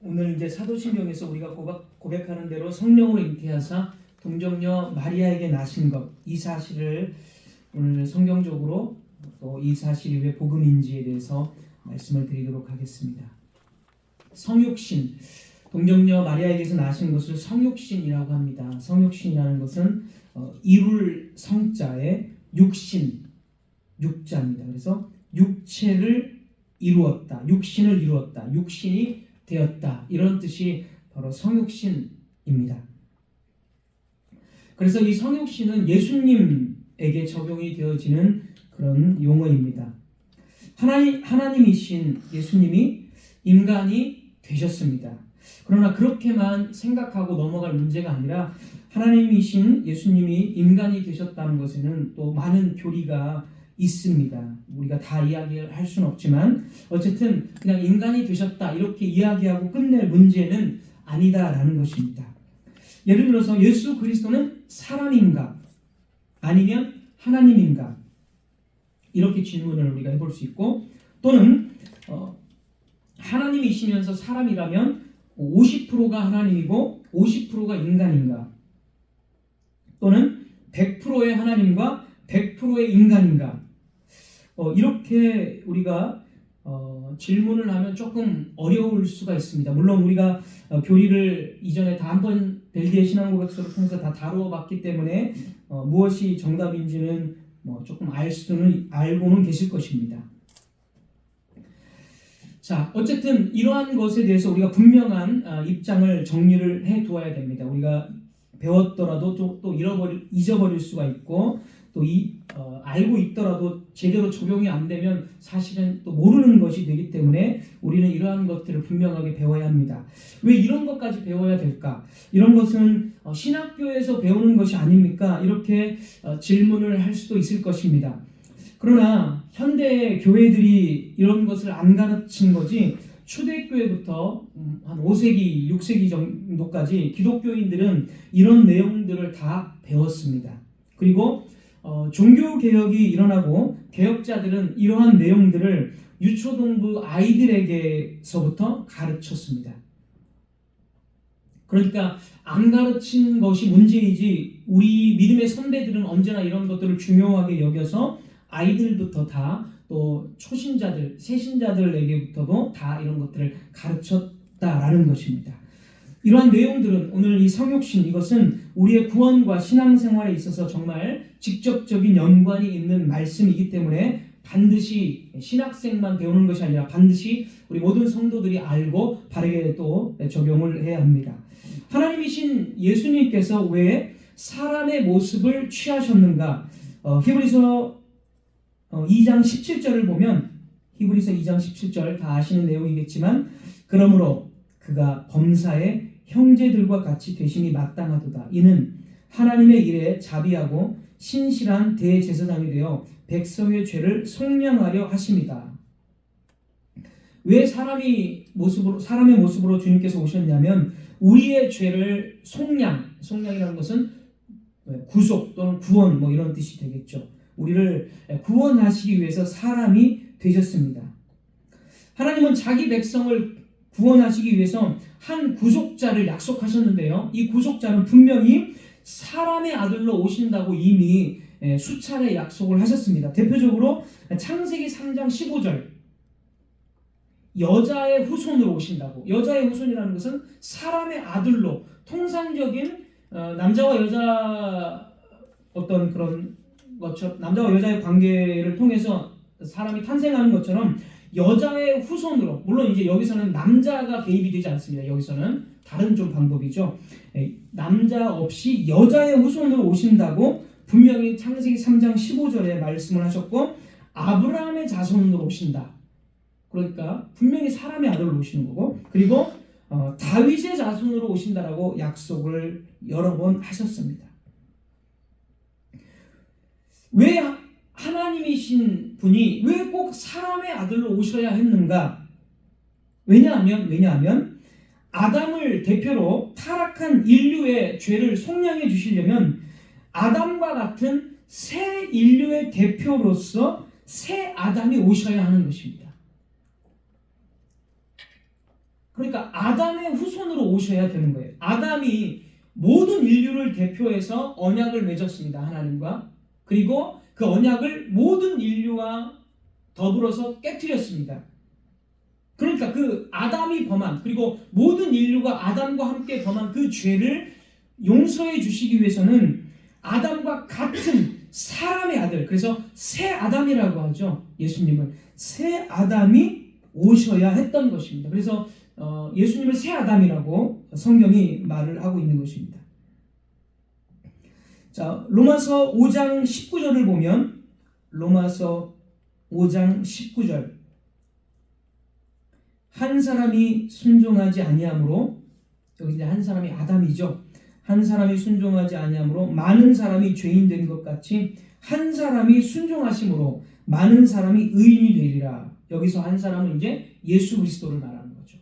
오늘 이제 사도신경에서 우리가 고백하는 대로 성령으로 잉태하사 동정녀 마리아에게 나신 것, 이 사실을 오늘 성경적으로 또 이 사실이 왜 복음인지에 대해서 말씀을 드리도록 하겠습니다. 성육신, 동정녀 마리아에게서 나신 것을 성육신이라고 합니다. 성육신이라는 것은 이룰 성자의 육신, 육자입니다. 그래서 육체를 이루었다, 육신을 이루었다, 육신이 되었다, 이런 뜻이 바로 성육신입니다. 그래서 이 성육신은 예수님에게 적용이 되어지는 그런 용어입니다. 하나님이신 예수님이 인간이 되셨습니다. 그러나 그렇게만 생각하고 넘어갈 문제가 아니라 하나님이신 예수님이 인간이 되셨다는 것에는 또 많은 교리가 있습니다. 우리가 다 이야기할 수는 없지만 어쨌든 그냥 인간이 되셨다 이렇게 이야기하고 끝낼 문제는 아니다라는 것입니다. 예를 들어서 예수 그리스도는 사람인가 아니면 하나님인가, 이렇게 질문을 우리가 해볼 수 있고, 또는 하나님이시면서 사람이라면 50%가 하나님이고 50%가 인간인가, 또는 100%의 하나님과 100%의 인간인가, 이렇게 우리가 질문을 하면 조금 어려울 수가 있습니다. 물론 우리가 교리를 이전에 다 한번 벨기에 신앙고백서를 통해서 다 다루어 봤기 때문에 무엇이 정답인지는 조금 알고는 계실 것입니다. 자, 어쨌든 이러한 것에 대해서 우리가 분명한 입장을 정리를 해 두어야 됩니다. 우리가 배웠더라도 또 잊어버릴 수가 있고, 또 알고 있더라도 제대로 적용이 안 되면 사실은 또 모르는 것이 되기 때문에 우리는 이러한 것들을 분명하게 배워야 합니다. 왜 이런 것까지 배워야 될까? 이런 것은 신학교에서 배우는 것이 아닙니까? 이렇게 질문을 할 수도 있을 것입니다. 그러나 현대 교회들이 이런 것을 안 가르친 거지, 초대교회부터 한 5세기, 6세기 정도까지 기독교인들은 이런 내용들을 다 배웠습니다. 그리고 종교개혁이 일어나고 개혁자들은 이러한 내용들을 유초동부 아이들에게서부터 가르쳤습니다. 그러니까 안 가르친 것이 문제이지, 우리 믿음의 선배들은 언제나 이런 것들을 중요하게 여겨서 아이들부터 다, 또 초신자들, 새신자들에게부터도 다 이런 것들을 가르쳤다라는 것입니다. 이러한 내용들은 오늘 이 성육신, 이것은 우리의 구원과 신앙생활에 있어서 정말 직접적인 연관이 있는 말씀이기 때문에 반드시 신학생만 배우는 것이 아니라 반드시 우리 모든 성도들이 알고 바르게 또 적용을 해야 합니다. 하나님이신 예수님께서 왜 사람의 모습을 취하셨는가? 히브리서 2장 17절을 보면, 히브리서 2장 17절 다 아시는 내용이겠지만, 그러므로 그가 범사의 형제들과 같이 되심이 마땅하도다. 이는 하나님의 일에 자비하고 신실한 대제사장이 되어 백성의 죄를 속량하려 하심이다. 왜 사람의 모습으로 주님께서 오셨냐면 우리의 죄를 속량이라는 것은 구속 또는 구원 이런 뜻이 되겠죠. 우리를 구원하시기 위해서 사람이 되셨습니다. 하나님은 자기 백성을 구원하시기 위해서 한 구속자를 약속하셨는데요. 이 구속자는 분명히 사람의 아들로 오신다고 이미 수차례 약속을 하셨습니다. 대표적으로 창세기 3장 15절, 여자의 후손으로 오신다고. 여자의 후손이라는 것은 사람의 아들로, 통상적인 남자와 여자 어떤 그런 것처럼, 남자와 여자의 관계를 통해서 사람이 탄생하는 것처럼 여자의 후손으로, 물론 이제 여기서는 남자가 개입이 되지 않습니다. 여기서는 다른 좀 방법이죠. 남자 없이 여자의 후손으로 오신다고 분명히 창세기 3장 15절에 말씀을 하셨고, 아브라함의 자손으로 오신다. 그러니까 분명히 사람의 아들로 오시는 거고, 그리고 다윗의 자손으로 오신다라고 약속을 여러 번 하셨습니다. 왜 하나님이신 분이 왜 꼭 사람의 아들로 오셔야 했는가? 왜냐하면 아담을 대표로 타락한 인류의 죄를 속량해 주시려면 아담과 같은 새 인류의 대표로서 새 아담이 오셔야 하는 것입니다. 그러니까 아담의 후손으로 오셔야 되는 거예요. 아담이 모든 인류를 대표해서 언약을 맺었습니다. 하나님과. 그리고 그 언약을 모든 인류와 더불어서 깨뜨렸습니다. 그러니까 그 아담이 범한, 그리고 모든 인류가 아담과 함께 범한 그 죄를 용서해 주시기 위해서는 아담과 같은 사람의 아들, 그래서 새 아담이라고 하죠. 예수님을 새 아담이 오셔야 했던 것입니다. 그래서 예수님을 새 아담이라고 성경이 말을 하고 있는 것입니다. 자, 로마서 5장 19절을 보면, 로마서 5장 19절, 한 사람이 순종하지 아니하므로, 여기 이제 한 사람이 아담이죠. 한 사람이 순종하지 아니하므로 많은 사람이 죄인 된 것 같이 한 사람이 순종하심으로 많은 사람이 의인이 되리라. 여기서 한 사람은 이제 예수 그리스도를 말하는 거죠.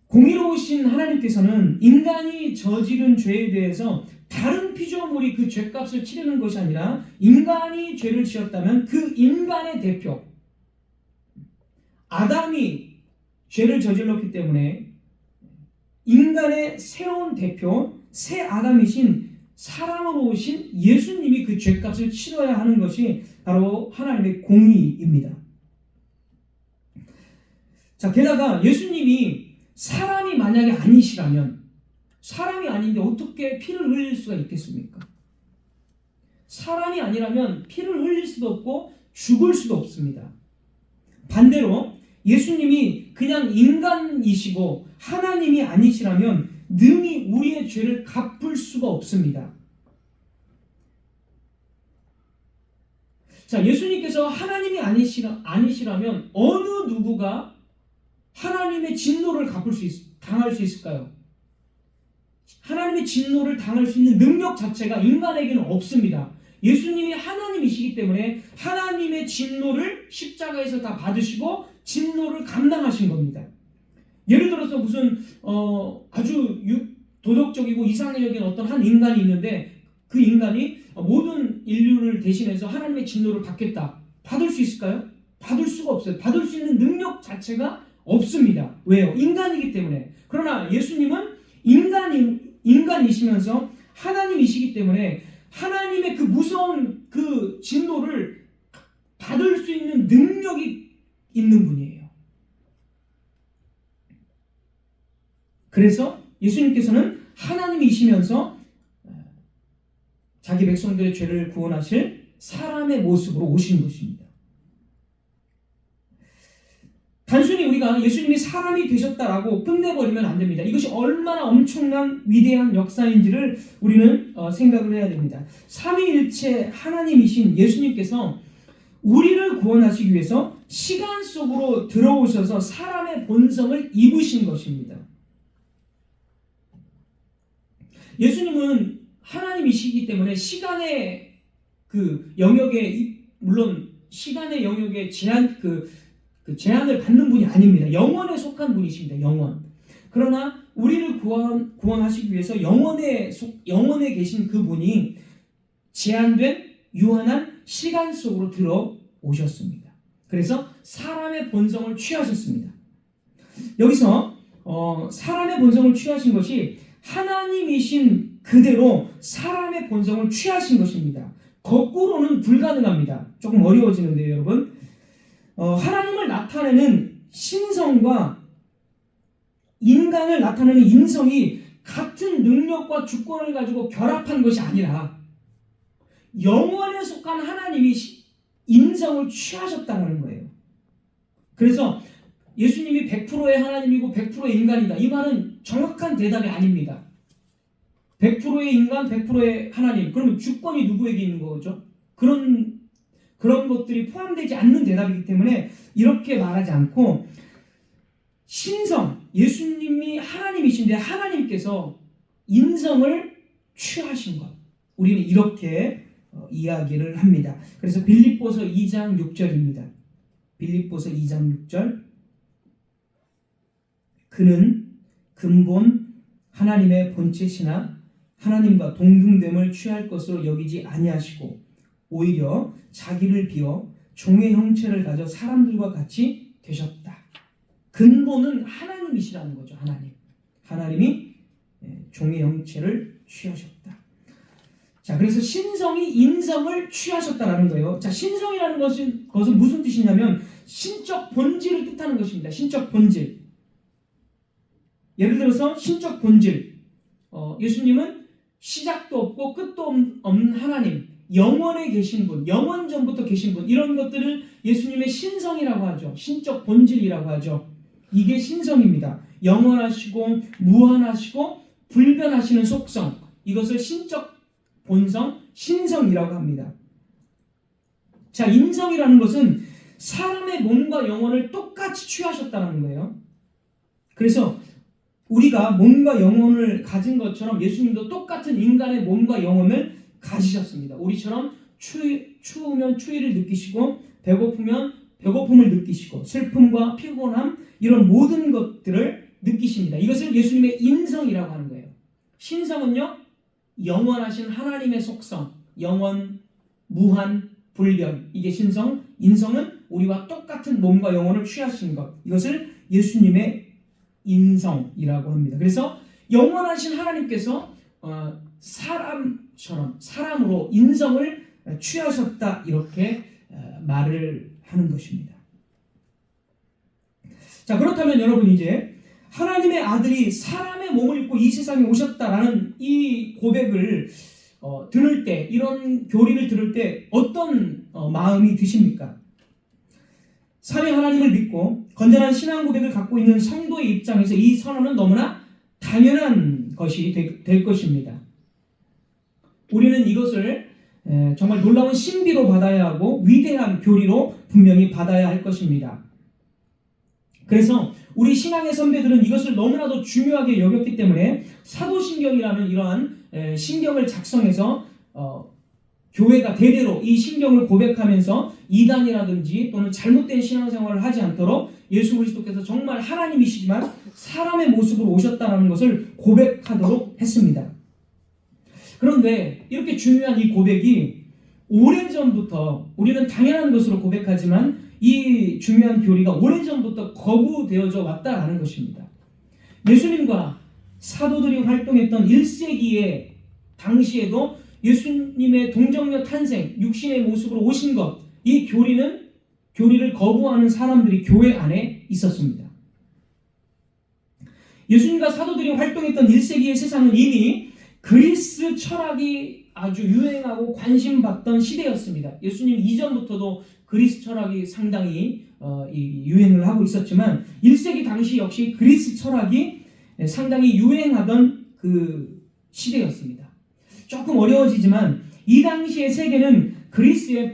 공의로우신 하나님께서는 인간이 저지른 죄에 대해서 다른 피조물이 그 죄값을 치르는 것이 아니라 인간이 죄를 지었다면 그 인간의 대표 아담이 죄를 저질렀기 때문에 인간의 새로운 대표 새 아담이신 사랑으로 오신 예수님이 그 죄값을 치러야 하는 것이 바로 하나님의 공의입니다. 자, 게다가 예수님이 사람이 만약에 아니시라면, 사람이 아닌데 어떻게 피를 흘릴 수가 있겠습니까? 사람이 아니라면 피를 흘릴 수도 없고 죽을 수도 없습니다. 반대로 예수님이 그냥 인간이시고 하나님이 아니시라면 능히 우리의 죄를 갚을 수가 없습니다. 자, 예수님께서 하나님이 아니시라면 어느 누구가 하나님의 진노를 당할 수 있을까요? 하나님의 진노를 당할 수 있는 능력 자체가 인간에게는 없습니다. 예수님이 하나님이시기 때문에 하나님의 진노를 십자가에서 다 받으시고 진노를 감당하신 겁니다. 예를 들어서 무슨 아주 도덕적이고 이상적인 어떤 한 인간이 있는데 그 인간이 모든 인류를 대신해서 하나님의 진노를 받겠다. 받을 수 있을까요? 받을 수가 없어요. 받을 수 있는 능력 자체가 없습니다. 왜요? 인간이기 때문에. 그러나 예수님은 인간이시면서 하나님이시기 때문에 하나님의 그 무서운 그 진노를 받을 수 있는 능력이 있는 분이에요. 그래서 예수님께서는 하나님이시면서 자기 백성들의 죄를 구원하실 사람의 모습으로 오신 것입니다. 단순히 우리가 예수님이 사람이 되셨다라고 끝내버리면 안 됩니다. 이것이 얼마나 엄청난 위대한 역사인지를 우리는 생각을 해야 됩니다. 삼위일체 하나님이신 예수님께서 우리를 구원하시기 위해서 시간 속으로 들어오셔서 사람의 본성을 입으신 것입니다. 예수님은 하나님이시기 때문에 시간의 그 영역에, 물론 시간의 영역에 제한을 받는 분이 아닙니다. 영원에 속한 분이십니다. 영원. 그러나 우리를 구원하시기 위해서 영원에 계신 그분이 제한된 유한한 시간 속으로 들어오셨습니다. 그래서 사람의 본성을 취하셨습니다. 여기서 사람의 본성을 취하신 것이 하나님이신 그대로 사람의 본성을 취하신 것입니다. 거꾸로는 불가능합니다. 조금 어려워지는데요, 여러분. 하나님을 나타내는 신성과 인간을 나타내는 인성이 같은 능력과 주권을 가지고 결합한 것이 아니라 영원에 속한 하나님이 인성을 취하셨다는 거예요. 그래서 예수님이 100%의 하나님이고 100%의 인간이다. 이 말은 정확한 대답이 아닙니다. 100%의 인간, 100%의 하나님. 그러면 주권이 누구에게 있는 거죠? 그런 것들이 포함되지 않는 대답이기 때문에 이렇게 말하지 않고 신성, 예수님이 하나님이신데 하나님께서 인성을 취하신 것. 우리는 이렇게 이야기를 합니다. 그래서 빌립보서 2장 6절입니다. 빌립보서 2장 6절. 그는 근본 하나님의 본체시나 하나님과 동등됨을 취할 것으로 여기지 아니하시고 오히려 자기를 비워 종의 형체를 가져 사람들과 같이 되셨다. 근본은 하나님이시라는 거죠. 하나님이 종의 형체를 취하셨다. 자, 그래서 신성이 인성을 취하셨다라는 거예요. 자, 신성이라는 것은 무슨 뜻이냐면 신적 본질을 뜻하는 것입니다. 신적 본질. 예를 들어서 신적 본질. 예수님은 시작도 없고 끝도 없는 하나님, 영원에 계신 분, 영원 전부터 계신 분, 이런 것들을 예수님의 신성이라고 하죠. 신적 본질이라고 하죠. 이게 신성입니다. 영원하시고 무한하시고 불변하시는 속성, 이것을 신적 본성, 신성이라고 합니다. 자, 인성이라는 것은 사람의 몸과 영혼을 똑같이 취하셨다는 거예요. 그래서 우리가 몸과 영혼을 가진 것처럼 예수님도 똑같은 인간의 몸과 영혼을 가지셨습니다. 우리처럼 추우면 추위를 느끼시고 배고프면 배고픔을 느끼시고 슬픔과 피곤함, 이런 모든 것들을 느끼십니다. 이것을 예수님의 인성이라고 하는 거예요. 신성은요, 영원하신 하나님의 속성, 영원, 무한, 불변, 이게 신성. 인성은 우리와 똑같은 몸과 영혼을 취하신 것, 이것을 예수님의 인성이라고 합니다. 그래서 영원하신 하나님께서 사람으로 인성을 취하셨다, 이렇게 말을 하는 것입니다. 자, 그렇다면 여러분, 이제 하나님의 아들이 사람의 몸을 입고 이 세상에 오셨다라는 이 고백을 들을 때, 이런 교리를 들을 때 어떤 마음이 드십니까? 삼위 하나님을 믿고 건전한 신앙 고백을 갖고 있는 성도의 입장에서 이 선언은 너무나 당연한 것이 될 것입니다. 우리는 이것을 정말 놀라운 신비로 받아야 하고 위대한 교리로 분명히 받아야 할 것입니다. 그래서 우리 신앙의 선배들은 이것을 너무나도 중요하게 여겼기 때문에 사도신경이라는 이러한 신경을 작성해서 교회가 대대로 이 신경을 고백하면서 이단이라든지 또는 잘못된 신앙생활을 하지 않도록 예수 그리스도께서 정말 하나님이시지만 사람의 모습으로 오셨다는 것을 고백하도록 했습니다. 그런데 이렇게 중요한 이 고백이 오래전부터, 우리는 당연한 것으로 고백하지만 이 중요한 교리가 오래전부터 거부되어져 왔다라는 것입니다. 예수님과 사도들이 활동했던 1세기의 당시에도 예수님의 동정녀 탄생, 육신의 모습으로 오신 것, 이 교리를 거부하는 사람들이 교회 안에 있었습니다. 예수님과 사도들이 활동했던 1세기의 세상은 이미 그리스 철학이 아주 유행하고 관심받던 시대였습니다. 예수님 이전부터도 그리스 철학이 상당히 유행을 하고 있었지만 1세기 당시 역시 그리스 철학이 상당히 유행하던 그 시대였습니다. 조금 어려워지지만 이 당시의 세계는 그리스의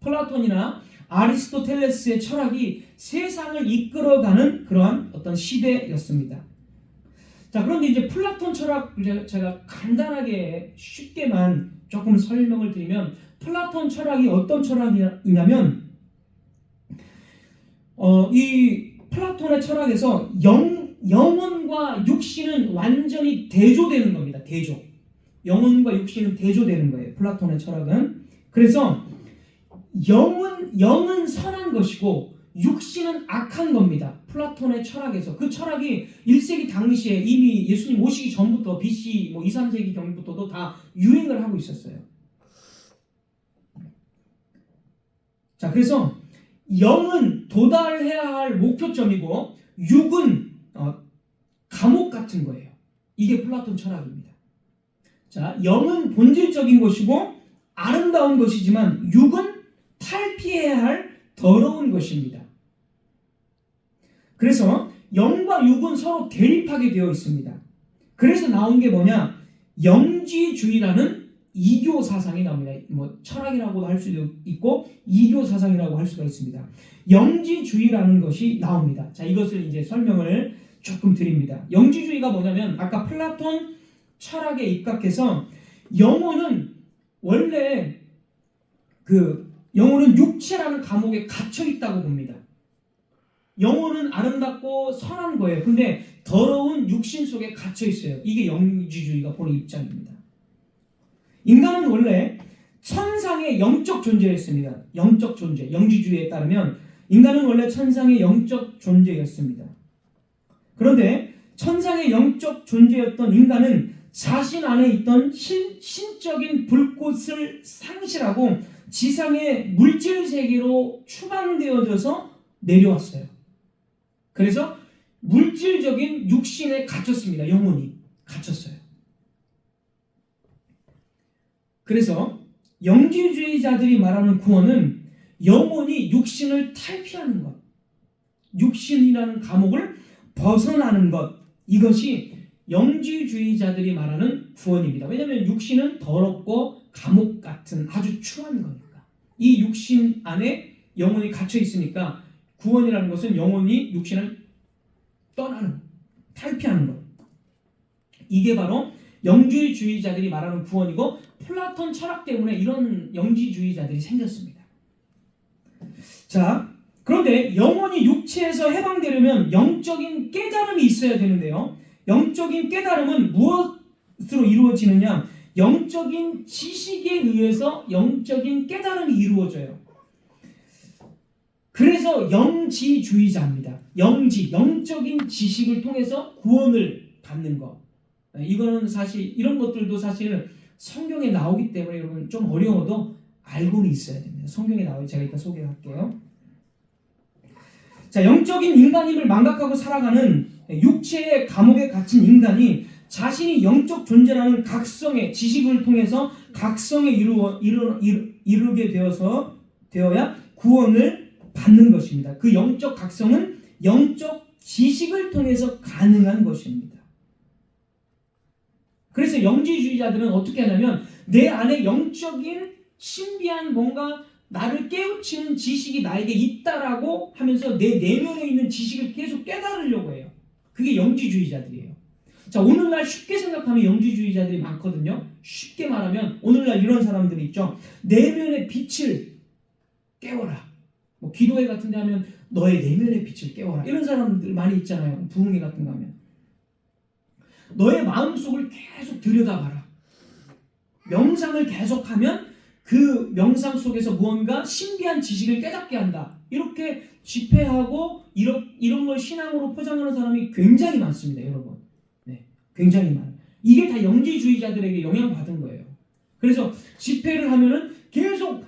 플라톤이나 아리스토텔레스의 철학이 세상을 이끌어가는 그러한 어떤 시대였습니다. 자, 그런데 이제 플라톤 철학, 제가 간단하게 쉽게만 조금 설명을 드리면, 플라톤 철학이 어떤 철학이냐면 이 플라톤의 철학에서 영혼과 육신은 완전히 대조되는 겁니다. 영혼과 육신은 대조되는 거예요. 플라톤의 철학은. 그래서 영은 선한 것이고 육신은 악한 겁니다. 플라톤의 철학에서. 그 철학이 1세기 당시에 이미 예수님 오시기 전부터 BC 2, 3세기 경부터도 다 유행을 하고 있었어요. 자, 그래서 영은 도달해야 할 목표점이고 육은 감옥 같은 거예요. 이게 플라톤 철학입니다. 자, 영은 본질적인 것이고 아름다운 것이지만 육은 탈피해야 할 더러운 것입니다. 그래서 영과 육은 서로 대립하게 되어 있습니다. 그래서 나온 게 뭐냐? 영지주의라는 이교 사상이 나옵니다. 철학이라고 할 수도 있고 이교 사상이라고 할 수가 있습니다. 영지주의라는 것이 나옵니다. 자, 이것을 이제 설명을 조금 드립니다. 영지주의가 뭐냐면 아까 플라톤 철학에 입각해서 영혼은 원래 영혼은 육체라는 감옥에 갇혀 있다고 봅니다. 영혼은 아름답고 선한 거예요. 근데 더러운 육신 속에 갇혀 있어요. 이게 영지주의가 보는 입장입니다. 인간은 원래 천상의 영적 존재였습니다. 영적 존재. 영지주의에 따르면 인간은 원래 천상의 영적 존재였습니다. 그런데 천상의 영적 존재였던 인간은 자신 안에 있던 신적인 불꽃을 상실하고 지상의 물질 세계로 추방되어져서 내려왔어요. 그래서 물질적인 육신에 갇혔습니다. 영혼이 갇혔어요. 그래서 영지주의자들이 말하는 구원은 영혼이 육신을 탈피하는 것, 육신이라는 감옥을 벗어나는 것, 이것이 영지주의자들이 말하는 구원입니다. 왜냐하면 육신은 더럽고 감옥 같은 아주 추한 거니까. 이 육신 안에 영혼이 갇혀 있으니까 구원이라는 것은 영혼이 육신을 떠나는, 탈피하는 것. 이게 바로 영지주의자들이 말하는 구원이고, 플라톤 철학 때문에 이런 영지주의자들이 생겼습니다. 자, 그런데 영혼이 육체에서 해방되려면 영적인 깨달음이 있어야 되는데요. 영적인 깨달음은 무엇으로 이루어지느냐? 영적인 지식에 의해서 영적인 깨달음이 이루어져요. 그래서 영지주의자입니다. 영적인 지식을 통해서 구원을 받는 것. 이거는 사실 이런 것들도 사실 성경에 나오기 때문에 여러분 좀 어려워도 알고는 있어야 됩니다. 성경에 나와요. 제가 이따 소개할게요. 자, 영적인 인간임을 망각하고 살아가는 육체의 감옥에 갇힌 인간이 자신이 영적 존재라는 각성의 지식을 통해서 각성에 이르게 되어야 구원을 받는 것입니다. 그 영적 각성은 영적 지식을 통해서 가능한 것입니다. 그래서 영지주의자들은 어떻게 하냐면 내 안에 영적인 신비한 뭔가 나를 깨우치는 지식이 나에게 있다라고 하면서 내 내면에 있는 지식을 계속 깨달으려고 해요. 그게 영지주의자들이에요. 자, 오늘날 쉽게 생각하면 영지주의자들이 많거든요. 쉽게 말하면 오늘날 이런 사람들이 있죠. 내면의 빛을 깨워라. 뭐 기도회 같은 데 하면 너의 내면의 빛을 깨워라. 이런 사람들 많이 있잖아요. 부흥회 같은 거 하면. 너의 마음속을 계속 들여다봐라. 명상을 계속하면 그 명상 속에서 무언가 신비한 지식을 깨닫게 한다. 이렇게 집회하고 이런 걸 신앙으로 포장하는 사람이 굉장히 많습니다. 여러분. 네, 굉장히 많아요. 이게 다 영지주의자들에게 영향받은 거예요. 그래서 집회를 하면은 계속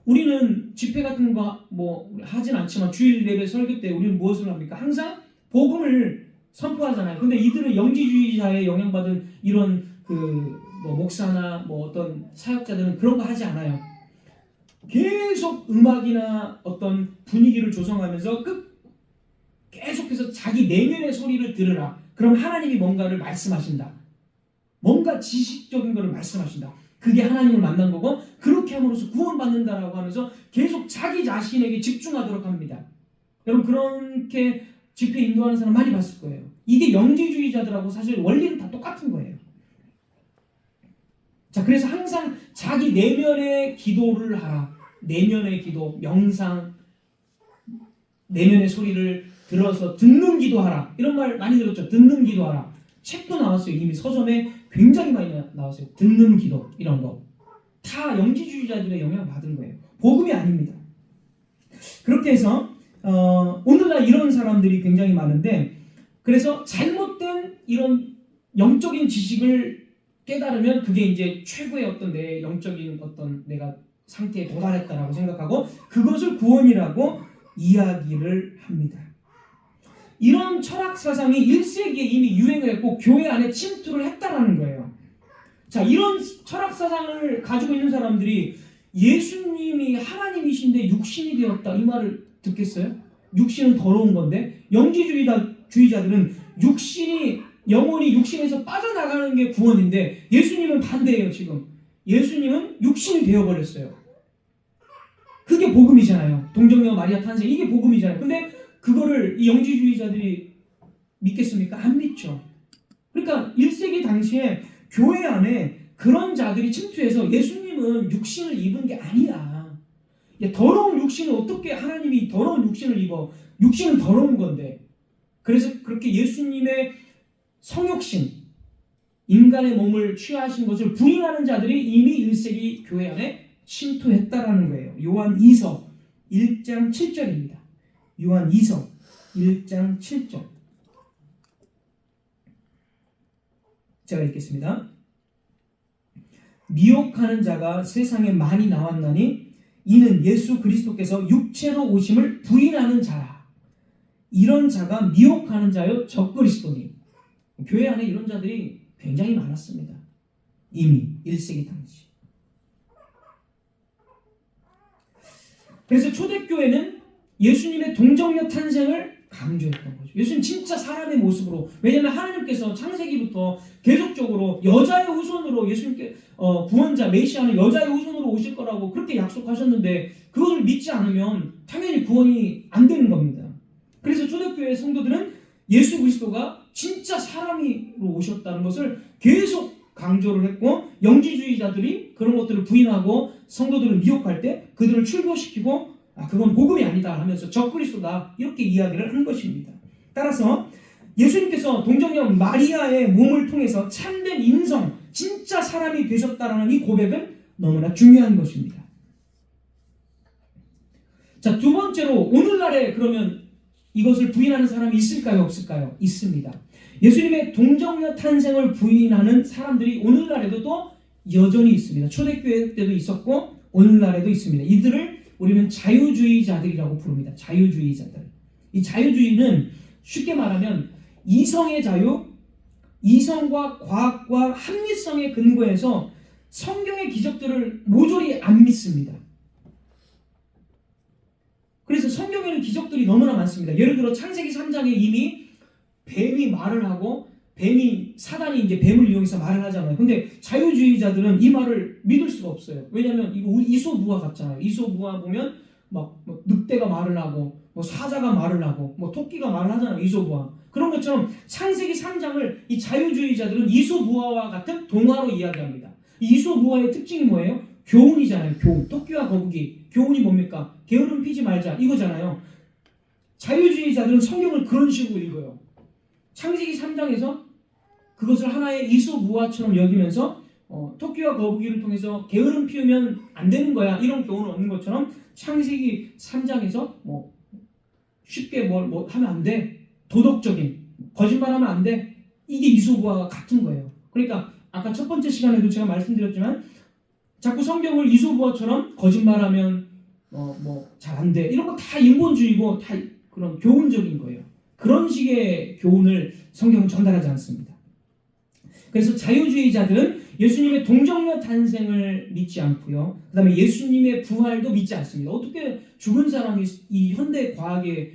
우리는 집회 같은 거 뭐 하진 않지만 주일 예배 설교 때 우리는 무엇을 합니까? 항상 복음을 선포하잖아요. 근데 이들은 영지주의자에 영향받은 이런 뭐 목사나 뭐 어떤 사역자들은 그런 거 하지 않아요. 계속 음악이나 어떤 분위기를 조성하면서 계속해서 자기 내면의 소리를 들으라. 그럼 하나님이 뭔가를 말씀하신다. 뭔가 지식적인 것을 말씀하신다. 그게 하나님을 만난 거고 그렇게 함으로써 구원받는다라고 하면서 계속 자기 자신에게 집중하도록 합니다. 여러분 그렇게 집회 인도하는 사람 많이 봤을 거예요. 이게 영지주의자들하고 사실 원리는 다 똑같은 거예요. 자, 그래서 항상 자기 내면의 기도를 하라. 내면의 기도, 명상, 내면의 소리를 들어서 듣는 기도하라. 이런 말 많이 들었죠. 듣는 기도하라. 책도 나왔어요. 이미 서점에 굉장히 많이 나왔어요. 듣는 기도 이런 거. 다 영지주의자들의 영향을 받은 거예요. 복음이 아닙니다. 그렇게 해서 오늘날 이런 사람들이 굉장히 많은데 그래서 잘못된 이런 영적인 지식을 깨달으면 그게 이제 최고의 어떤 내 영적인 어떤 내가 상태에 도달했다라고 생각하고 그것을 구원이라고 이야기를 합니다. 이런 철학 사상이 1세기에 이미 유행을 했고 교회 안에 침투를 했다라는 거예요. 자, 이런 철학 사상을 가지고 있는 사람들이 예수님이 하나님이신데 육신이 되었다 이 말을 듣겠어요? 육신은 더러운 건데 영지주의자들은 영혼이 육신에서 빠져나가는 게 구원인데 예수님은 반대예요. 지금 예수님은 육신이 되어버렸어요. 그게 복음이잖아요. 동정녀 마리아 탄생 이게 복음이잖아요. 근데 그거를 이 영지주의자들이 믿겠습니까? 안 믿죠. 그러니까 1세기 당시에 교회 안에 그런 자들이 침투해서 예수님은 육신을 입은 게 아니야. 야, 더러운 육신은 어떻게 하나님이 더러운 육신을 입어? 육신은 더러운 건데. 그래서 그렇게 예수님의 성육신, 인간의 몸을 취하신 것을 부인하는 자들이 이미 1세기 교회 안에 침투했다라는 거예요. 요한 2서 1장 7절입니다. 요한 2서 1장 7절. 제가 읽겠습니다. 미혹하는 자가 세상에 많이 나왔나니 이는 예수 그리스도께서 육체로 오심을 부인하는 자라. 이런 자가 미혹하는 자요 적그리스도니. 교회 안에 이런 자들이 굉장히 많았습니다. 이미 1세기 당시. 그래서 초대교회는 예수님의 동정녀 탄생을 강조했던 거죠. 예수님 진짜 사람의 모습으로, 왜냐하면 하나님께서 창세기부터 계속적으로 여자의 후손으로 예수님께 구원자 메시아는 여자의 후손으로 오실 거라고 그렇게 약속하셨는데 그것을 믿지 않으면 당연히 구원이 안 되는 겁니다. 그래서 초대교회 성도들은 예수 그리스도가 진짜 사람으로 오셨다는 것을 계속 강조를 했고, 영지주의자들이 그런 것들을 부인하고 성도들을 미혹할 때 그들을 출교시키고 그건 복음이 아니다 하면서 적그리스도다 이렇게 이야기를 한 것입니다. 따라서 예수님께서 동정녀 마리아의 몸을 통해서 참된 인성, 진짜 사람이 되셨다라는 이 고백은 너무나 중요한 것입니다. 자, 두 번째로 오늘날에 그러면 이것을 부인하는 사람이 있을까요? 없을까요? 있습니다. 예수님의 동정녀 탄생을 부인하는 사람들이 오늘날에도 또 여전히 있습니다. 초대교회 때도 있었고 오늘날에도 있습니다. 이들을 우리는 자유주의자들이라고 부릅니다. 자유주의자들. 이 자유주의는 쉽게 말하면 이성의 자유, 이성과 과학과 합리성에 근거해서 성경의 기적들을 모조리 안 믿습니다. 그래서 성경에는 기적들이 너무나 많습니다. 예를 들어 창세기 3장에 이미 뱀이 말을 하고 사단이 이제 뱀을 이용해서 말을 하잖아요. 근데 자유주의자들은 이 말을 믿을 수가 없어요. 왜냐하면 이거 이소부화 같잖아요. 이소부화 보면 막 늑대가 말을 하고 사자가 말을 하고 토끼가 말을 하잖아요. 이소부화. 그런 것처럼 창세기 3장을 이 자유주의자들은 이소부화와 같은 동화로 이야기합니다. 이 이소부화의 특징이 뭐예요? 교훈이잖아요. 교훈. 토끼와 거북이. 교훈이 뭡니까? 게으름 피지 말자 이거잖아요. 자유주의자들은 성경을 그런 식으로 읽어요. 창세기 3장에서 그것을 하나의 이소부화처럼 여기면서 토끼와 거북이를 통해서 게으름 피우면 안 되는 거야 이런 교훈을 얻는 것처럼 창세기 3장에서 쉽게 뭘 하면 안 돼, 도덕적인 거짓말하면 안 돼, 이게 이소부화와 같은 거예요. 그러니까 아까 첫 번째 시간에도 제가 말씀드렸지만 자꾸 성경을 이소부화처럼 거짓말하면 잘 안 돼 이런 거 다 인본주의고 다 그런 교훈적인 거예요. 그런 식의 교훈을 성경은 전달하지 않습니다. 그래서 자유주의자들은 예수님의 동정녀 탄생을 믿지 않고요. 그 다음에 예수님의 부활도 믿지 않습니다. 어떻게 죽은 사람이 이 현대 과학에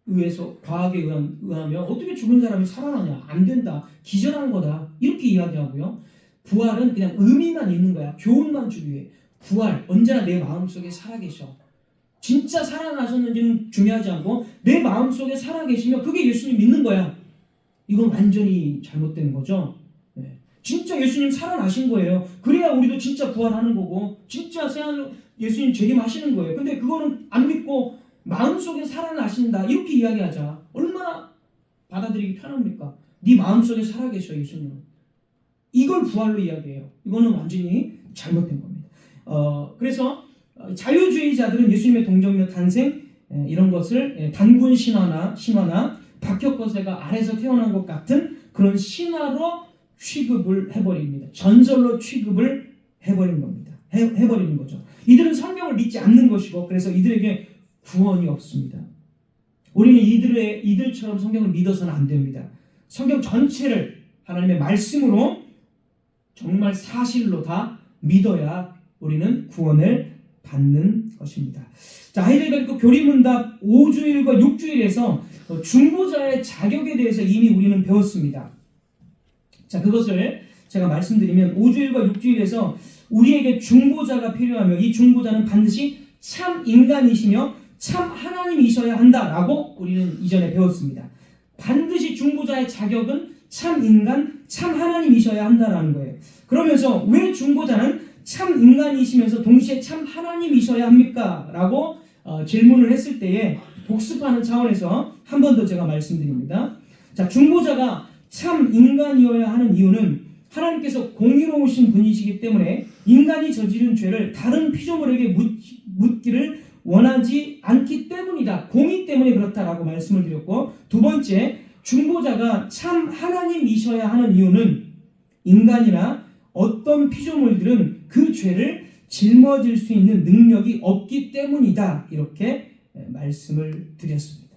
의하면 어떻게 죽은 사람이 살아나냐? 안 된다. 기절한 거다. 이렇게 이야기하고요. 부활은 그냥 의미만 있는 거야. 교훈만 주기 위해. 부활, 언제나 내 마음속에 살아계셔. 진짜 살아나셨는지는 중요하지 않고 내 마음속에 살아계시면 그게 예수님 믿는 거야. 이건 완전히 잘못된 거죠. 네. 진짜 예수님 살아나신 거예요. 그래야 우리도 진짜 부활하는 거고 진짜 예수님 재림하시는 거예요. 근데 그거는 안 믿고 마음속에 살아나신다 이렇게 이야기하자. 얼마나 받아들이기 편합니까? 네 마음속에 살아계셔 예수님은. 이걸 부활로 이야기해요. 이거는 완전히 잘못된 겁니다. 그래서 자유주의자들은 예수님의 동정녀 탄생 이런 것을 단군 신화나 박혁거세가 알에서 태어난 것 같은 그런 신화로 취급을 해버립니다. 전설로 취급을 해버린 겁니다. 해버리는 거죠. 이들은 성경을 믿지 않는 것이고 그래서 이들에게 구원이 없습니다. 우리는 이들처럼 성경을 믿어서는 안 됩니다. 성경 전체를 하나님의 말씀으로 정말 사실로 다 믿어야 우리는 구원을 받는 것입니다. 자, 하이델베르크 교리문답 5주일과 6주일에서 중보자의 자격에 대해서 이미 우리는 배웠습니다. 자, 그것을 제가 말씀드리면 5주일과 6주일에서 우리에게 중보자가 필요하며 이 중보자는 반드시 참 인간이시며 참 하나님이셔야 한다라고 우리는 이전에 배웠습니다. 반드시 중보자의 자격은 참 인간, 참 하나님이셔야 한다라는 거예요. 그러면서 왜 중보자는 참 인간이시면서 동시에 참 하나님이셔야 합니까? 라고 질문을 했을 때에 복습하는 차원에서 한 번 더 제가 말씀드립니다. 자, 중보자가 참 인간이어야 하는 이유는 하나님께서 공의로우신 분이시기 때문에 인간이 저지른 죄를 다른 피조물에게 묻기를 원하지 않기 때문이다. 공의 때문에 그렇다라고 말씀을 드렸고, 두 번째, 중보자가 참 하나님이셔야 하는 이유는 인간이나 어떤 피조물들은 그 죄를 짊어질 수 있는 능력이 없기 때문이다. 이렇게 말씀을 드렸습니다.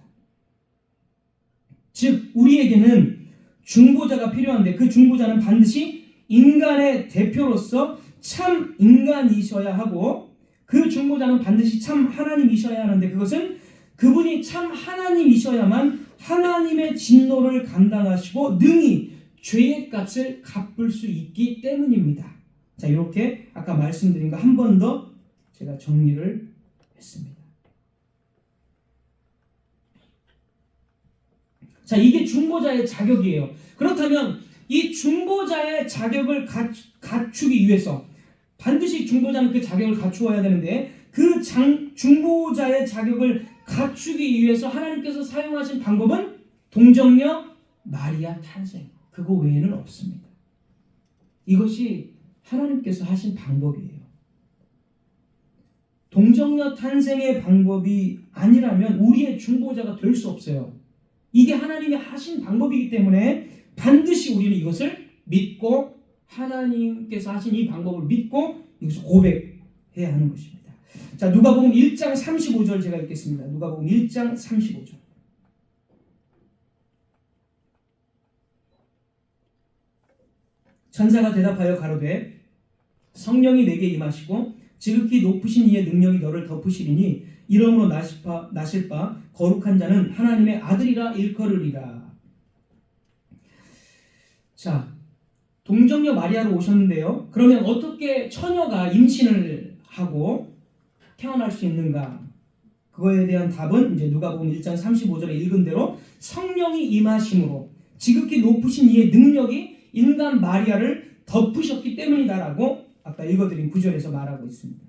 즉 우리에게는 중보자가 필요한데 그 중보자는 반드시 인간의 대표로서 참 인간이셔야 하고, 그 중보자는 반드시 참 하나님이셔야 하는데 그것은 그분이 참 하나님이셔야만 하나님의 진노를 감당하시고 능히 죄의 값을 갚을 수 있기 때문입니다. 자, 이렇게 아까 말씀드린 거 한 번 더 제가 정리를 했습니다. 자, 이게 중보자의 자격이에요. 그렇다면 이 중보자의 자격을 갖추기 위해서 반드시 중보자는 그 자격을 갖추어야 되는데, 그 중보자의 자격을 갖추기 위해서 하나님께서 사용하신 방법은 동정녀 마리아 탄생, 그거 외에는 없습니다. 이것이 하나님께서 하신 방법이에요. 동정녀 탄생의 방법이 아니라면 우리의 중보자가 될 수 없어요. 이게 하나님이 하신 방법이기 때문에 반드시 우리는 이것을 믿고, 하나님께서 하신 이 방법을 믿고 이것을 고백해야 하는 것입니다. 자, 누가복음 1장 35절 제가 읽겠습니다. 누가복음 1장 35절. 천사가 대답하여 가로되 성령이 내게 임하시고 지극히 높으신 이의 능력이 너를 덮으시리니 이러므로 나실 바 거룩한 자는 하나님의 아들이라 일컬으리라. 자, 동정녀 마리아로 오셨는데요. 그러면 어떻게 처녀가 임신을 하고 태어날 수 있는가? 그거에 대한 답은 이제 누가복음 1장 35절에 읽은 대로 성령이 임하심으로 지극히 높으신 이의 능력이 인간 마리아를 덮으셨기 때문이다라고 아까 읽어드린 구절에서 말하고 있습니다.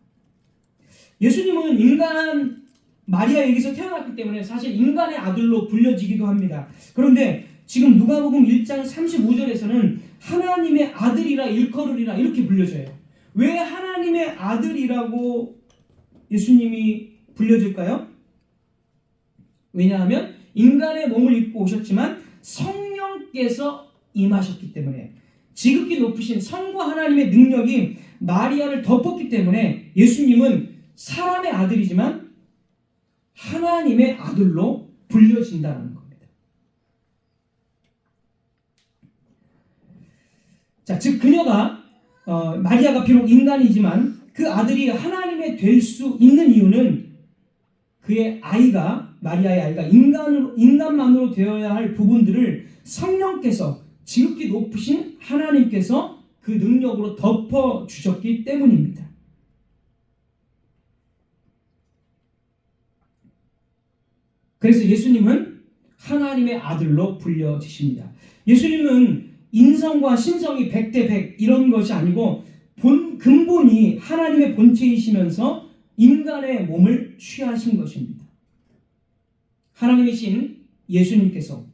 예수님은 인간 마리아에게서 태어났기 때문에 사실 인간의 아들로 불려지기도 합니다. 그런데 지금 누가복음 1장 35절에서는 하나님의 아들이라 일컬으리라 이렇게 불려져요. 왜 하나님의 아들이라고 예수님이 불려질까요? 왜냐하면 인간의 몸을 입고 오셨지만 성령께서 임하셨기 때문에, 지극히 높으신 성과 하나님의 능력이 마리아를 덮었기 때문에 예수님은 사람의 아들이지만 하나님의 아들로 불려진다는 겁니다. 자, 즉 그녀가 마리아가 비록 인간이지만 그 아들이 하나님의 될 수 있는 이유는 그의 아이가, 마리아의 아이가 인간만으로 되어야 할 부분들을 성령께서, 지극히 높으신 하나님께서 그 능력으로 덮어주셨기 때문입니다. 그래서 예수님은 하나님의 아들로 불려지십니다. 예수님은 인성과 신성이 100대 100 이런 것이 아니고 근본이 하나님의 본체이시면서 인간의 몸을 취하신 것입니다. 하나님이신 예수님께서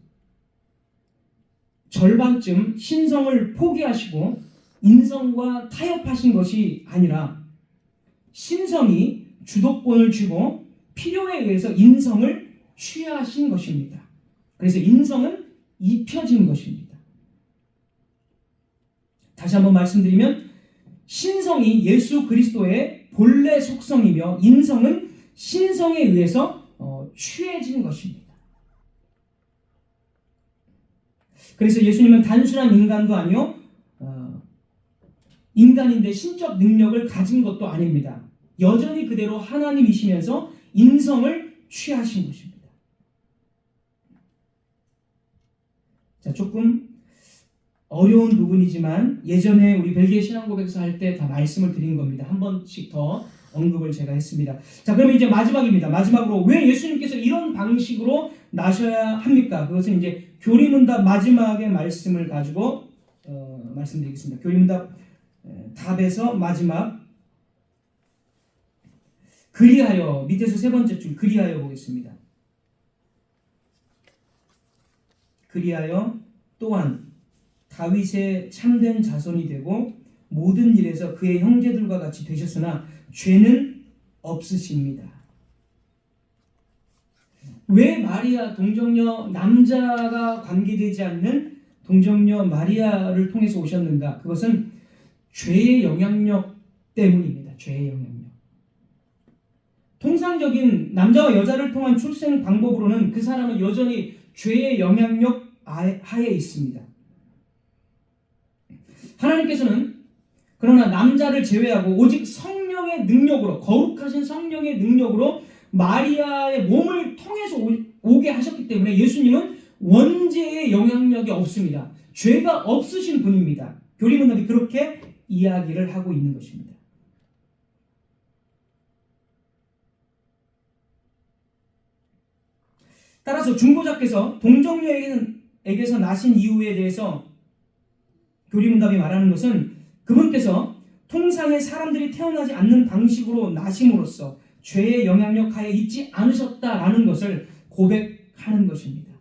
절반쯤 신성을 포기하시고 인성과 타협하신 것이 아니라 신성이 주도권을 쥐고 필요에 의해서 인성을 취하신 것입니다. 그래서 인성은 입혀진 것입니다. 다시 한번 말씀드리면 신성이 예수 그리스도의 본래 속성이며 인성은 신성에 의해서 취해진 것입니다. 그래서 예수님은 단순한 인간도 아니요 인간인데 신적 능력을 가진 것도 아닙니다. 여전히 그대로 하나님이시면서 인성을 취하신 것입니다. 자, 조금 어려운 부분이지만 예전에 우리 벨기에 신앙고백서 할 때 다 말씀을 드린 겁니다. 한 번씩 더 언급을 제가 했습니다. 자, 그러면 이제 마지막입니다. 마지막으로 왜 예수님께서 이런 방식으로 나셔야 합니까? 그것은 이제 교리문답 마지막의 말씀을 가지고 말씀드리겠습니다. 교리문답 답에서 마지막 그리하여, 밑에서 세 번째 줄 그리하여 보겠습니다. 그리하여 또한 다윗의 참된 자손이 되고 모든 일에서 그의 형제들과 같이 되셨으나 죄는 없으십니다. 왜 마리아 동정녀 남자가 관계되지 않는 동정녀 마리아를 통해서 오셨는가? 그것은 죄의 영향력 때문입니다. 죄의 영향력. 통상적인 남자와 여자를 통한 출생 방법으로는 그 사람은 여전히 죄의 영향력 하에 있습니다. 하나님께서는 그러나 남자를 제외하고 오직 성령의 능력으로, 거룩하신 성령의 능력으로 마리아의 몸을 통해서 오게 하셨기 때문에 예수님은 원죄의 영향력이 없습니다. 죄가 없으신 분입니다. 교리문답이 그렇게 이야기를 하고 있는 것입니다. 따라서 중보자께서 동정녀에게서 나신 이유에 대해서 교리문답이 말하는 것은 그분께서 통상의 사람들이 태어나지 않는 방식으로 나심으로써 죄의 영향력 하에 있지 않으셨다라는 것을 고백하는 것입니다.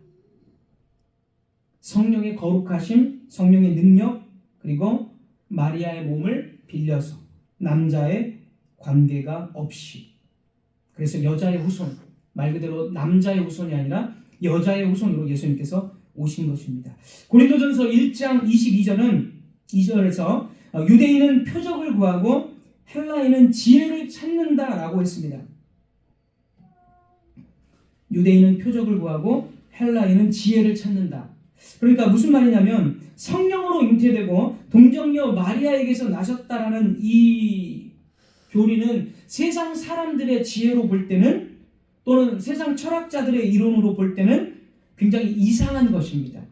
성령의 거룩하심, 성령의 능력, 그리고 마리아의 몸을 빌려서 남자의 관계가 없이, 그래서 여자의 후손, 말 그대로 남자의 후손이 아니라 여자의 후손으로 예수님께서 오신 것입니다. 고린도전서 1장 2절에서 유대인은 표적을 구하고 헬라인은 지혜를 찾는다라고 했습니다. 유대인은 표적을 구하고 헬라인은 지혜를 찾는다. 그러니까 무슨 말이냐면 성령으로 잉태되고 동정녀 마리아에게서 나셨다라는 이 교리는 세상 사람들의 지혜로 볼 때는, 또는 세상 철학자들의 이론으로 볼 때는 굉장히 이상한 것입니다.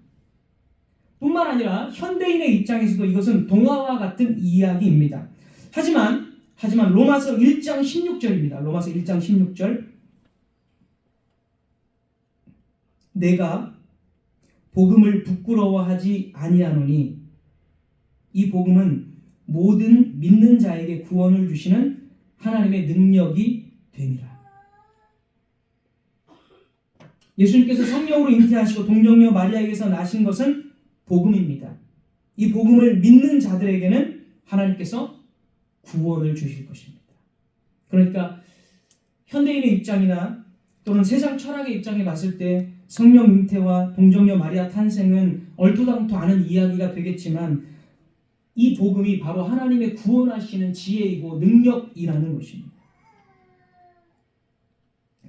뿐만 아니라 현대인의 입장에서도 이것은 동화와 같은 이야기입니다. 하지만 로마서 1장 16절입니다. 로마서 1장 16절. 내가 복음을 부끄러워하지 아니하노니 이 복음은 모든 믿는 자에게 구원을 주시는 하나님의 능력이 됨이라. 예수님께서 성령으로 잉태하시고 동정녀 마리아에게서 나신 것은 복음입니다. 이 복음을 믿는 자들에게는 하나님께서 구원을 주실 것입니다. 그러니까 현대인의 입장이나 또는 세상 철학의 입장에 봤을 때 성령 잉태와 동정녀 마리아 탄생은 얼토당토 않은 이야기가 되겠지만 이 복음이 바로 하나님의 구원하시는 지혜이고 능력이라는 것입니다.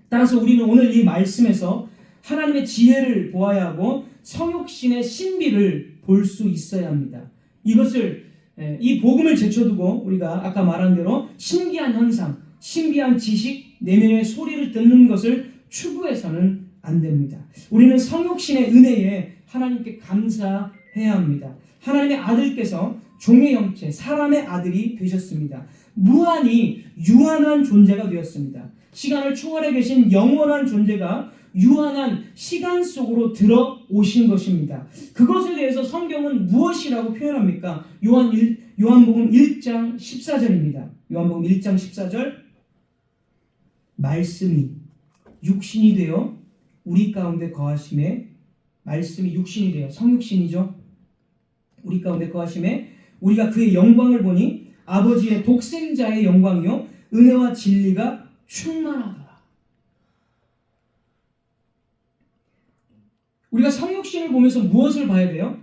따라서 우리는 오늘 이 말씀에서 하나님의 지혜를 보아야 하고 성육신의 신비를 볼 수 있어야 합니다. 이 복음을 제쳐두고 우리가 아까 말한 대로 신기한 현상, 신비한 지식, 내면의 소리를 듣는 것을 추구해서는 안 됩니다. 우리는 성육신의 은혜에 하나님께 감사해야 합니다. 하나님의 아들께서 종의 형체, 사람의 아들이 되셨습니다. 무한히 유한한 존재가 되었습니다. 시간을 초월해 계신 영원한 존재가 유한한 시간 속으로 들어오신 것입니다. 그것에 대해서 성경은 무엇이라고 표현합니까? 요한복음 1장 14절입니다. 요한복음 1장 14절. 말씀이 육신이 되어 우리 가운데 거하심에, 말씀이 육신이 되어 성육신이죠. 우리 가운데 거하심에 우리가 그의 영광을 보니 아버지의 독생자의 영광이요 은혜와 진리가 충만하다. 우리가 성육신을 보면서 무엇을 봐야 돼요?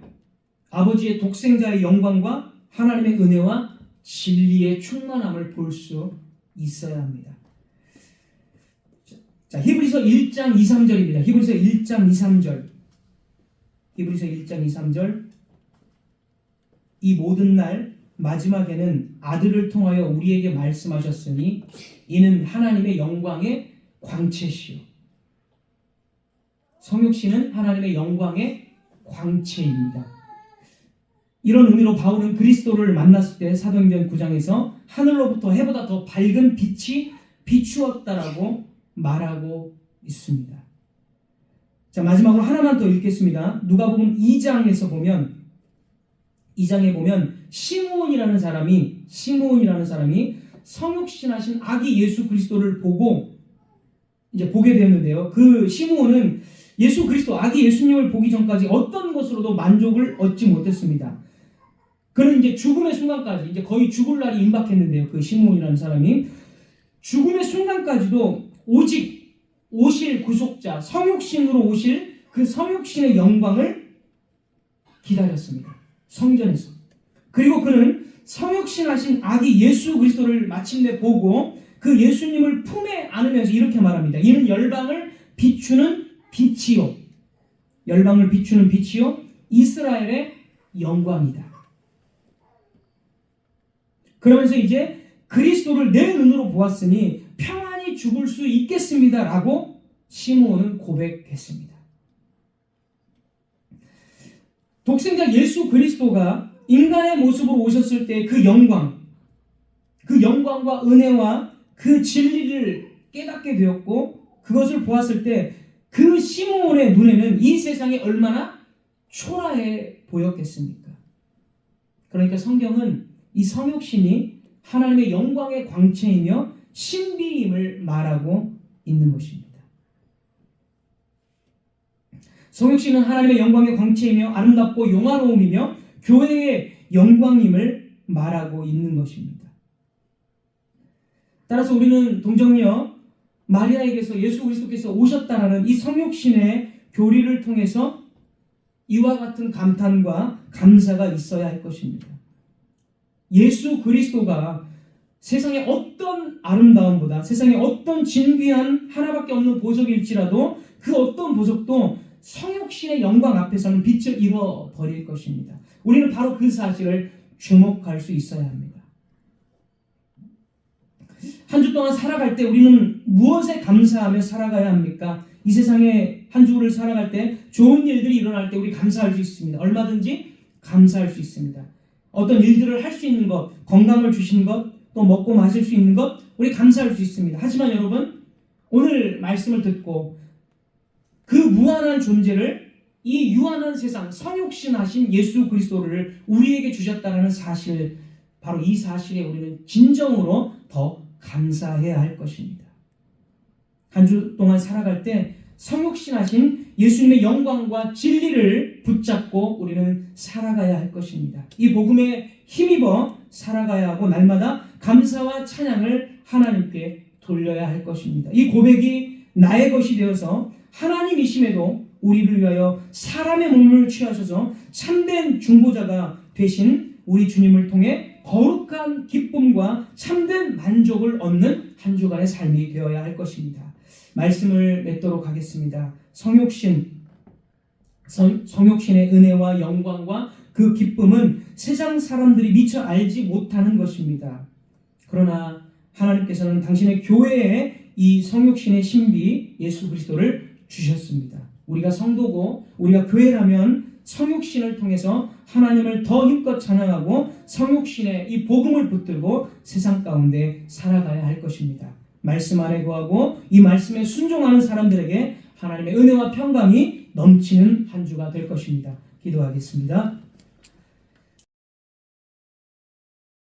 아버지의 독생자의 영광과 하나님의 은혜와 진리의 충만함을 볼 수 있어야 합니다. 자, 히브리서 1장 2, 3절입니다. 히브리서 1장 2, 3절. 히브리서 1장 2, 3절. 이 모든 날 마지막에는 아들을 통하여 우리에게 말씀하셨으니 이는 하나님의 영광의 광채시요. 성육신은 하나님의 영광의 광채입니다. 이런 의미로 바울은 그리스도를 만났을 때 사도행전 9장에서 하늘로부터 해보다 더 밝은 빛이 비추었다라고 말하고 있습니다. 자, 마지막으로 하나만 더 읽겠습니다. 누가복음 2장에 보면 시므온이라는 사람이 성육신하신 아기 예수 그리스도를 보고 이제 보게 되었는데요. 그 시므온은 예수 그리스도 아기 예수님을 보기 전까지 어떤 것으로도 만족을 얻지 못했습니다. 그는 이제 죽음의 순간까지, 이제 거의 죽을 날이 임박했는데요. 그 시므온이라는 사람이 죽음의 순간까지도 오직 오실 구속자, 성육신으로 오실 그 성육신의 영광을 기다렸습니다. 성전에서. 그리고 그는 성육신하신 아기 예수 그리스도를 마침내 보고 그 예수님을 품에 안으면서 이렇게 말합니다. 이는 열방을 비추는 빛이요. 열방을 비추는 빛이요. 이스라엘의 영광이다. 그러면서 이제 그리스도를 내 눈으로 보았으니 평안히 죽을 수 있겠습니다. 라고 시므온은 고백했습니다. 독생자 예수 그리스도가 인간의 모습으로 오셨을 때 그 영광, 그 영광과 은혜와 그 진리를 깨닫게 되었고 그것을 보았을 때 그 시므온의 눈에는 이 세상이 얼마나 초라해 보였겠습니까? 그러니까 성경은 이 성육신이 하나님의 영광의 광채이며 신비임을 말하고 있는 것입니다. 성육신은 하나님의 영광의 광채이며 아름답고 영화로움이며 교회의 영광임을 말하고 있는 것입니다. 따라서 우리는 동정녀 마리아에게서 예수 그리스도께서 오셨다라는 이 성육신의 교리를 통해서 이와 같은 감탄과 감사가 있어야 할 것입니다. 예수 그리스도가 세상의 어떤 아름다움보다 세상의 어떤 진귀한 하나밖에 없는 보석일지라도 그 어떤 보석도 성육신의 영광 앞에서는 빛을 잃어버릴 것입니다. 우리는 바로 그 사실을 주목할 수 있어야 합니다. 한 주 동안 살아갈 때 우리는 무엇에 감사하며 살아가야 합니까? 이 세상에 한 주를 살아갈 때 좋은 일들이 일어날 때 우리 감사할 수 있습니다. 얼마든지 감사할 수 있습니다. 어떤 일들을 할 수 있는 것, 건강을 주신 것, 또 먹고 마실 수 있는 것, 우리 감사할 수 있습니다. 하지만 여러분, 오늘 말씀을 듣고 그 무한한 존재를 이 유한한 세상, 성육신하신 예수 그리스도를 우리에게 주셨다는 사실, 바로 이 사실에 우리는 진정으로 더 감사해야 할 것입니다. 한 주 동안 살아갈 때 성육신하신 예수님의 영광과 진리를 붙잡고 우리는 살아가야 할 것입니다. 이 복음에 힘입어 살아가야 하고 날마다 감사와 찬양을 하나님께 돌려야 할 것입니다. 이 고백이 나의 것이 되어서 하나님이심에도 우리를 위하여 사람의 몸을 취하셔서 참된 중보자가 되신 우리 주님을 통해 거룩한 기쁨과 참된 만족을 얻는 한 주간의 삶이 되어야 할 것입니다. 말씀을 맺도록 하겠습니다. 성육신의 은혜와 영광과 그 기쁨은 세상 사람들이 미처 알지 못하는 것입니다. 그러나 하나님께서는 당신의 교회에 이 성육신의 신비 예수 그리스도를 주셨습니다. 우리가 성도고 우리가 교회라면 성육신을 통해서 하나님을 더 힘껏 찬양하고 성육신의 이 복음을 붙들고 세상 가운데 살아가야 할 것입니다. 말씀 안에 거하고 이 말씀에 순종하는 사람들에게 하나님의 은혜와 평강이 넘치는 한 주가 될 것입니다. 기도하겠습니다.